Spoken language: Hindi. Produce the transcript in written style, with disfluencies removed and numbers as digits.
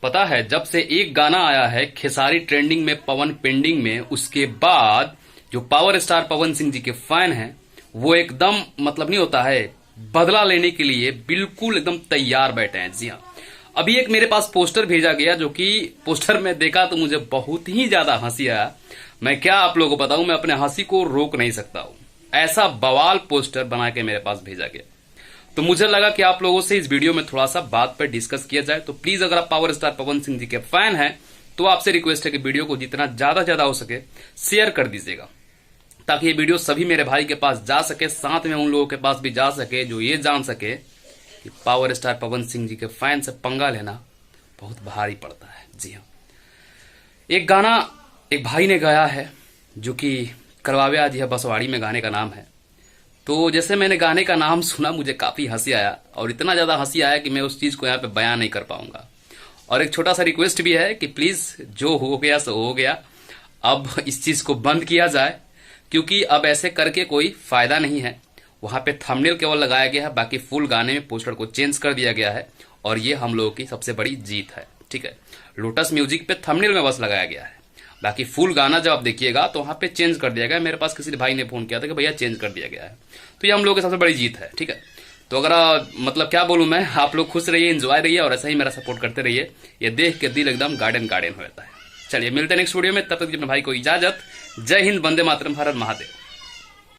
पता है जब से एक गाना आया है खेसारी ट्रेंडिंग में पवन पेंडिंग में, उसके बाद जो पावर स्टार पवन सिंह जी के फैन हैं वो एकदम मतलब नहीं होता है बदला लेने के लिए बिल्कुल एकदम तैयार बैठे हैं। जी हाँ, अभी एक मेरे पास पोस्टर भेजा गया जो कि पोस्टर में देखा तो मुझे बहुत ही ज्यादा हंसी आया। मैं क्या आप लोगों को बताऊं, मैं अपने हंसी को रोक नहीं सकता हूं। ऐसा बवाल पोस्टर बना के मेरे पास भेजा गया तो मुझे लगा कि आप लोगों से इस वीडियो में थोड़ा सा बात पर डिस्कस किया जाए। तो प्लीज अगर आप पावर स्टार पवन सिंह जी के फैन हैं तो आपसे रिक्वेस्ट है कि वीडियो को जितना ज्यादा हो सके शेयर कर दीजिएगा, ताकि ये वीडियो सभी मेरे भाई के पास जा सके, साथ में उन लोगों के पास भी जा सके जो ये जान सके कि पावर स्टार पवन सिंह जी के फैन से पंगा लेना बहुत भारी पड़ता है। जी हाँ, एक गाना एक भाई ने गाया है जो कि करवावे आज यह बसवाड़ी में गाने का नाम है। तो जैसे मैंने गाने का नाम सुना मुझे काफी हंसी आया, और इतना ज्यादा हंसी आया कि मैं उस चीज को यहाँ पे बयान नहीं कर पाऊंगा। और एक छोटा सा रिक्वेस्ट भी है कि प्लीज जो हो गया सो हो गया, अब इस चीज को बंद किया जाए, क्योंकि अब ऐसे करके कोई फायदा नहीं है। वहां पे थंबनेल केवल लगाया गया है, बाकी फुल गाने में पोस्टर को चेंज कर दिया गया है, और ये हम लोगों की सबसे बड़ी जीत है। ठीक है, लोटस म्यूजिक पे थंबनेल में बस लगाया गया है, बाकी फुल गाना जब आप देखिएगा तो वहां पे चेंज कर दिया गया। मेरे पास किसी भाई ने फोन किया था कि भैया चेंज कर दिया गया है, तो ये हम लोगों की सबसे बड़ी जीत है। ठीक है, तो अगर मतलब क्या बोलूं मैं, आप लोग खुश रहिए, एंजॉय रहिए और ऐसा ही मेरा सपोर्ट करते रहिए। ये देख के दिल एकदम गार्डन गार्डन हो जाता है। चलिए मिलते हैं नेक्स्ट वीडियो में, तब तक अपने भाई को इजाजत। जय हिंद, वंदे मातरम, हर हर महादेव।